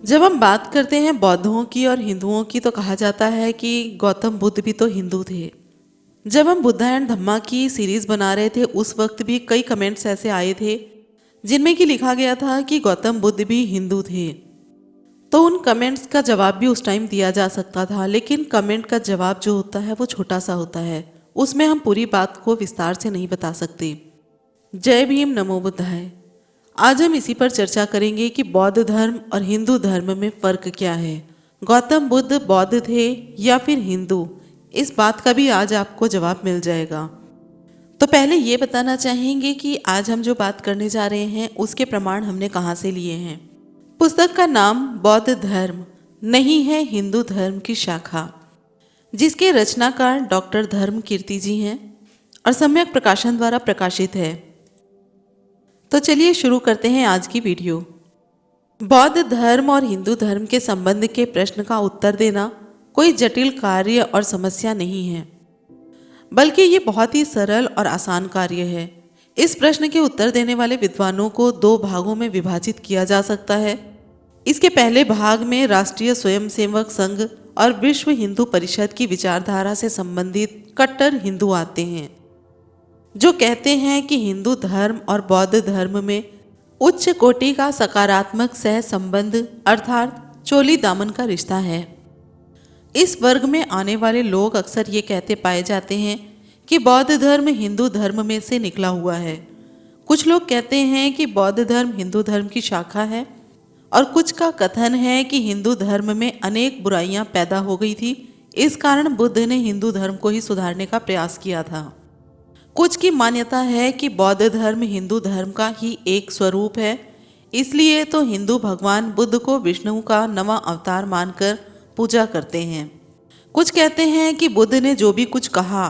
जब हम बात करते हैं बौद्धों की और हिंदुओं की तो कहा जाता है कि गौतम बुद्ध भी तो हिंदू थे। जब हम बुद्धा एंड धम्मा की सीरीज बना रहे थे उस वक्त भी कई कमेंट्स ऐसे आए थे जिनमें कि लिखा गया था कि गौतम बुद्ध भी हिंदू थे। तो उन कमेंट्स का जवाब भी उस टाइम दिया जा सकता था, लेकिन कमेंट का जवाब जो होता है वो छोटा सा होता है, उसमें हम पूरी बात को विस्तार से नहीं बता सकते। जय भीम, नमो बुद्धाय। आज हम इसी पर चर्चा करेंगे कि बौद्ध धर्म और हिंदू धर्म में फ़र्क क्या है। गौतम बुद्ध बौद्ध थे या फिर हिंदू, इस बात का भी आज आपको जवाब मिल जाएगा। तो पहले ये बताना चाहेंगे कि आज हम जो बात करने जा रहे हैं उसके प्रमाण हमने कहाँ से लिए हैं। पुस्तक का नाम बौद्ध धर्म नहीं है हिंदू धर्म की शाखा, जिसके रचनाकार डॉक्टर धर्म कीर्ति जी हैं और सम्यक प्रकाशन द्वारा प्रकाशित है। तो चलिए शुरू करते हैं आज की वीडियो। बौद्ध धर्म और हिंदू धर्म के संबंध के प्रश्न का उत्तर देना कोई जटिल कार्य और समस्या नहीं है, बल्कि ये बहुत ही सरल और आसान कार्य है। इस प्रश्न के उत्तर देने वाले विद्वानों को दो भागों में विभाजित किया जा सकता है। इसके पहले भाग में राष्ट्रीय स्वयंसेवक संघ और विश्व हिंदू परिषद की विचारधारा से संबंधित कट्टर हिंदू आते हैं, जो कहते हैं कि हिंदू धर्म और बौद्ध धर्म में उच्च कोटि का सकारात्मक सह संबंध अर्थात चोली दामन का रिश्ता है। इस वर्ग में आने वाले लोग अक्सर ये कहते पाए जाते हैं कि बौद्ध धर्म हिंदू धर्म में से निकला हुआ है। कुछ लोग कहते हैं कि बौद्ध धर्म हिंदू धर्म की शाखा है, और कुछ का कथन है कि हिंदू धर्म में अनेक बुराइयां पैदा हो गई थी, इस कारण बुद्ध ने हिंदू धर्म को ही सुधारने का प्रयास किया था। कुछ की मान्यता है कि बौद्ध धर्म हिंदू धर्म का ही एक स्वरूप है, इसलिए तो हिंदू भगवान बुद्ध को विष्णु का नवा अवतार मानकर पूजा करते हैं। कुछ कहते हैं कि बुद्ध ने जो भी कुछ कहा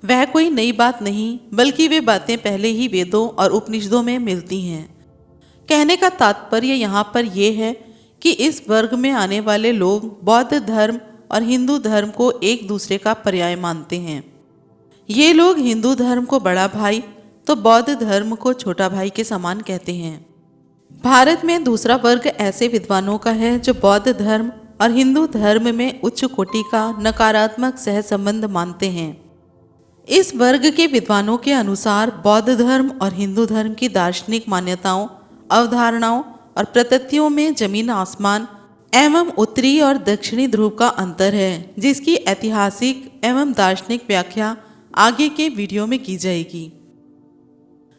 वह कोई नई बात नहीं, बल्कि वे बातें पहले ही वेदों और उपनिषदों में मिलती हैं। कहने का तात्पर्य यहाँ पर यह है कि इस वर्ग में आने वाले लोग बौद्ध धर्म और हिंदू धर्म को एक दूसरे का पर्याय मानते हैं। ये लोग हिंदू धर्म को बड़ा भाई तो बौद्ध धर्म को छोटा भाई के समान कहते हैं। भारत में दूसरा वर्ग ऐसे विद्वानों का है जो बौद्ध धर्म और हिंदू धर्म में उच्च कोटि का नकारात्मक सह संबंध मानते हैं। इस वर्ग के विद्वानों के अनुसार बौद्ध धर्म और हिंदू धर्म की दार्शनिक मान्यताओं, अवधारणाओं और प्रतीतियों में जमीन आसमान एवं उत्तरी और दक्षिणी ध्रुव का अंतर है, जिसकी ऐतिहासिक एवं दार्शनिक व्याख्या आगे के वीडियो में की जाएगी।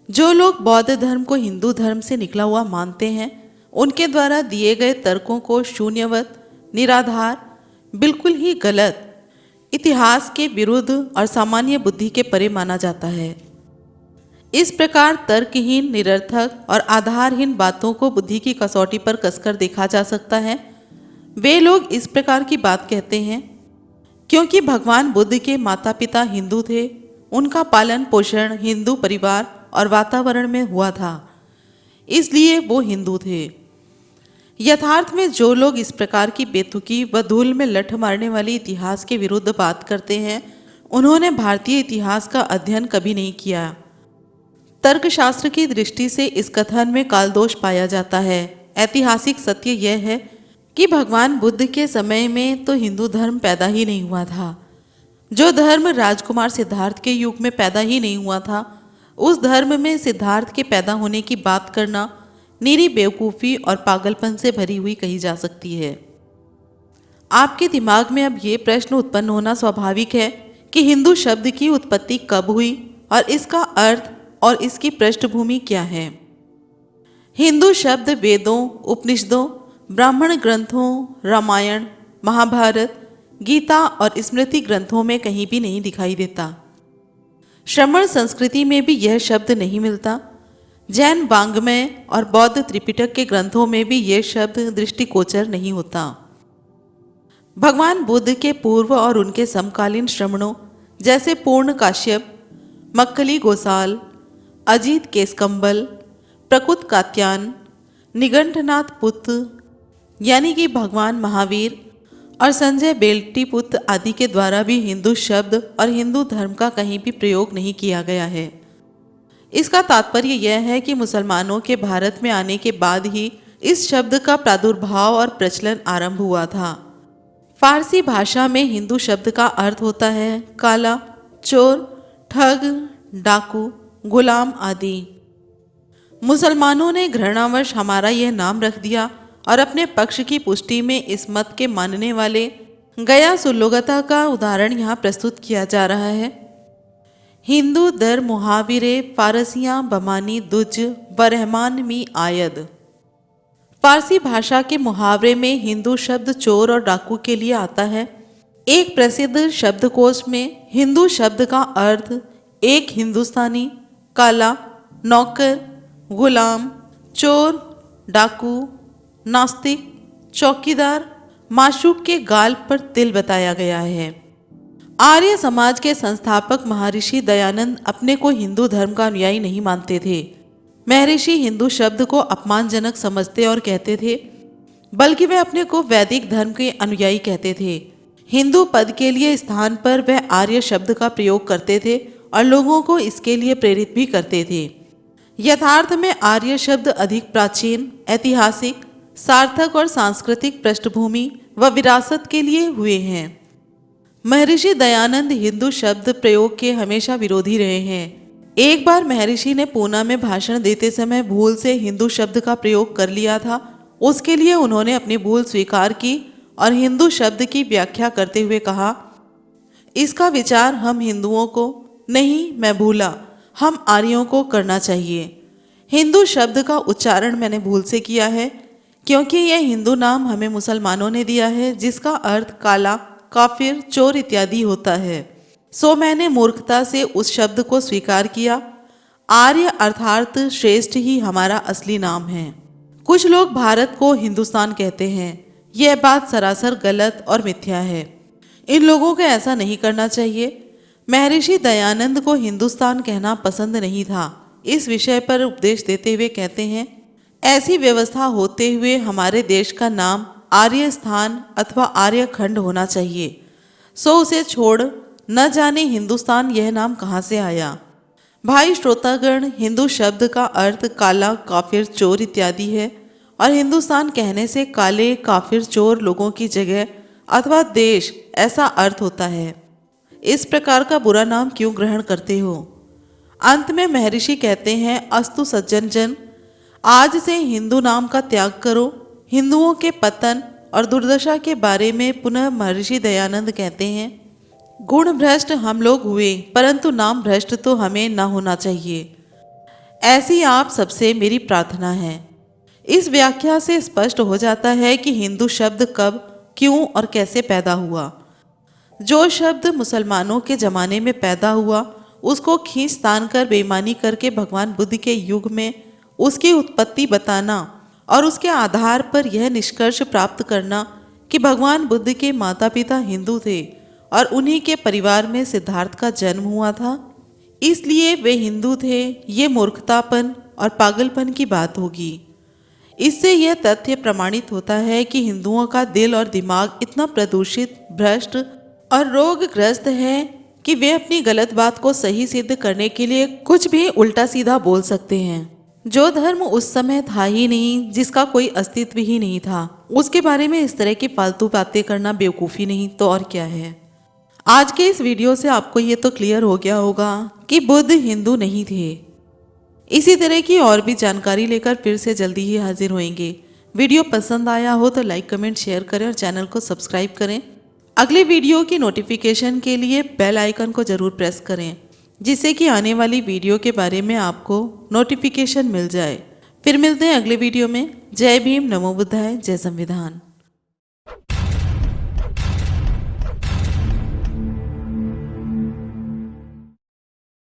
जो लोग बौद्ध धर्म को हिंदू धर्म से निकला हुआ मानते हैं, उनके द्वारा दिए गए तर्कों को शून्यवत, निराधार, बिल्कुल ही गलत, इतिहास के विरुद्ध और सामान्य बुद्धि के परे माना जाता है। इस प्रकार तर्कहीन, निरर्थक और आधारहीन बातों को बुद्धि की कसौटी पर कसकर देखा जा सकता है। वे लोग इस प्रकार की बात कहते हैं क्योंकि भगवान बुद्ध के माता पिता हिंदू थे, उनका पालन पोषण हिंदू परिवार और वातावरण में हुआ था, इसलिए वो हिंदू थे। यथार्थ में जो लोग इस प्रकार की बेतुकी व धूल में लठ मारने वाली इतिहास के विरुद्ध बात करते हैं, उन्होंने भारतीय इतिहास का अध्ययन कभी नहीं किया। तर्कशास्त्र की दृष्टि से इस कथन में कालदोष पाया जाता है। ऐतिहासिक सत्य यह है कि भगवान बुद्ध के समय में तो हिंदू धर्म पैदा ही नहीं हुआ था। जो धर्म राजकुमार सिद्धार्थ के युग में पैदा ही नहीं हुआ था, उस धर्म में सिद्धार्थ के पैदा होने की बात करना निरी बेवकूफ़ी और पागलपन से भरी हुई कही जा सकती है। आपके दिमाग में अब ये प्रश्न उत्पन्न होना स्वाभाविक है कि हिंदू शब्द की उत्पत्ति कब हुई और इसका अर्थ और इसकी पृष्ठभूमि क्या है। हिंदू शब्द वेदों, उपनिषदों, ब्राह्मण ग्रंथों, रामायण, महाभारत, गीता और स्मृति ग्रंथों में कहीं भी नहीं दिखाई देता। श्रमण संस्कृति में भी यह शब्द नहीं मिलता। जैन वाङ्मय और बौद्ध त्रिपिटक के ग्रंथों में भी यह शब्द दृष्टिगोचर नहीं होता। भगवान बुद्ध के पूर्व और उनके समकालीन श्रमणों जैसे पूर्ण काश्यप, मक्कली गोसाल, अजीत केसकंबल, प्रकुत कात्यायन, निगंठनाथ पुत्र यानी कि भगवान महावीर और संजय बेल्टीपुत्र आदि के द्वारा भी हिंदू शब्द और हिंदू धर्म का कहीं भी प्रयोग नहीं किया गया है। इसका तात्पर्य यह है कि मुसलमानों के भारत में आने के बाद ही इस शब्द का प्रादुर्भाव और प्रचलन आरंभ हुआ था। फारसी भाषा में हिंदू शब्द का अर्थ होता है काला, चोर, ठग, डाकू, गुलाम आदि। मुसलमानों ने घृणावश हमारा यह नाम रख दिया और अपने पक्ष की पुष्टि में इस मत के मानने वाले गया सुल्लोगता का उदाहरण यहाँ प्रस्तुत किया जा रहा है। हिंदू दर मुहाविरे फारसियां बमानी दुज बरहमान मी आयद। फारसी भाषा के मुहावरे में हिंदू शब्द चोर और डाकू के लिए आता है। एक प्रसिद्ध शब्दकोश में हिंदू शब्द का अर्थ एक हिंदुस्तानी, काला, नौकर, गुलाम, चोर, डाकू, नास्तिक, चौकीदार, माशूक के गाल पर तिल बताया गया है। आर्य समाज के संस्थापक महर्षि दयानंद अपने को हिंदू धर्म का अनुयायी नहीं मानते थे। महर्षि हिंदू शब्द को अपमानजनक समझते और कहते थे, बल्कि वे अपने को वैदिक धर्म के अनुयायी कहते थे। हिंदू पद के लिए स्थान पर वह आर्य शब्द का प्रयोग करते थे और लोगों को इसके लिए प्रेरित भी करते थे। यथार्थ में आर्य शब्द अधिक प्राचीन, ऐतिहासिक, सार्थक और सांस्कृतिक पृष्ठभूमि व विरासत के लिए हुए हैं। महर्षि दयानंद हिंदू शब्द प्रयोग के हमेशा विरोधी रहे हैं। एक बार महर्षि ने पूना में भाषण देते समय भूल से हिंदू शब्द का प्रयोग कर लिया था। उसके लिए उन्होंने अपनी भूल स्वीकार की और हिंदू शब्द की व्याख्या करते हुए कहा, इसका विचार हम हिंदुओं को नहीं, मैं भूला, हम आर्यों को करना चाहिए। हिंदू शब्द का उच्चारण मैंने भूल से किया है क्योंकि यह हिंदू नाम हमें मुसलमानों ने दिया है जिसका अर्थ काला, काफिर, चोर इत्यादि होता है। सो मैंने मूर्खता से उस शब्द को स्वीकार किया। आर्य अर्थात श्रेष्ठ ही हमारा असली नाम है। कुछ लोग भारत को हिंदुस्तान कहते हैं। यह बात सरासर गलत और मिथ्या है। इन लोगों को ऐसा नहीं करना चाहिए। महर्षि दयानंद को हिंदुस्तान कहना पसंद नहीं था। इस विषय पर उपदेश देते हुए कहते हैं, ऐसी व्यवस्था होते हुए हमारे देश का नाम आर्य स्थान अथवा आर्य खंड होना चाहिए। सो उसे छोड़ न जाने हिंदुस्तान यह नाम कहाँ से आया। भाई श्रोतागण, हिंदू शब्द का अर्थ काला, काफिर, चोर इत्यादि है और हिंदुस्तान कहने से काले, काफिर, चोर लोगों की जगह अथवा देश ऐसा अर्थ होता है। इस प्रकार का बुरा नाम क्यों ग्रहण करते हो। अंत में महर्षि कहते हैं, अस्तु सज्जन जन, आज से हिंदू नाम का त्याग करो। हिंदुओं के पतन और दुर्दशा के बारे में पुनः महर्षि दयानंद कहते हैं, गुण भ्रष्ट हम लोग हुए परंतु नाम भ्रष्ट तो हमें न होना चाहिए। ऐसी आप सबसे मेरी प्रार्थना है। इस व्याख्या से स्पष्ट हो जाता है कि हिंदू शब्द कब, क्यों और कैसे पैदा हुआ। जो शब्द मुसलमानों के जमाने में पैदा हुआ उसको खींच तान कर बेईमानी करके भगवान बुद्ध के युग में उसकी उत्पत्ति बताना और उसके आधार पर यह निष्कर्ष प्राप्त करना कि भगवान बुद्ध के माता पिता हिंदू थे और उन्हीं के परिवार में सिद्धार्थ का जन्म हुआ था, इसलिए वे हिंदू थे, ये मूर्खतापन और पागलपन की बात होगी। इससे यह तथ्य प्रमाणित होता है कि हिंदुओं का दिल और दिमाग इतना प्रदूषित, भ्रष्ट और रोगग्रस्त है कि वे अपनी गलत बात को सही सिद्ध करने के लिए कुछ भी उल्टा सीधा बोल सकते हैं। जो धर्म उस समय था ही नहीं, जिसका कोई अस्तित्व ही नहीं था, उसके बारे में इस तरह की फालतू बातें करना बेवकूफ़ी नहीं तो और क्या है। आज के इस वीडियो से आपको ये तो क्लियर हो गया होगा कि बुद्ध हिंदू नहीं थे। इसी तरह की और भी जानकारी लेकर फिर से जल्दी ही हाजिर होंगे। वीडियो पसंद आया हो तो लाइक, कमेंट, शेयर करें और चैनल को सब्सक्राइब करें। अगले वीडियो की नोटिफिकेशन के लिए बेल आइकन को जरूर प्रेस करें, जिससे कि आने वाली वीडियो के बारे में आपको नोटिफिकेशन मिल जाए। फिर मिलते हैं अगले वीडियो में। जय भीम, नमो बुद्धाय, जय संविधान।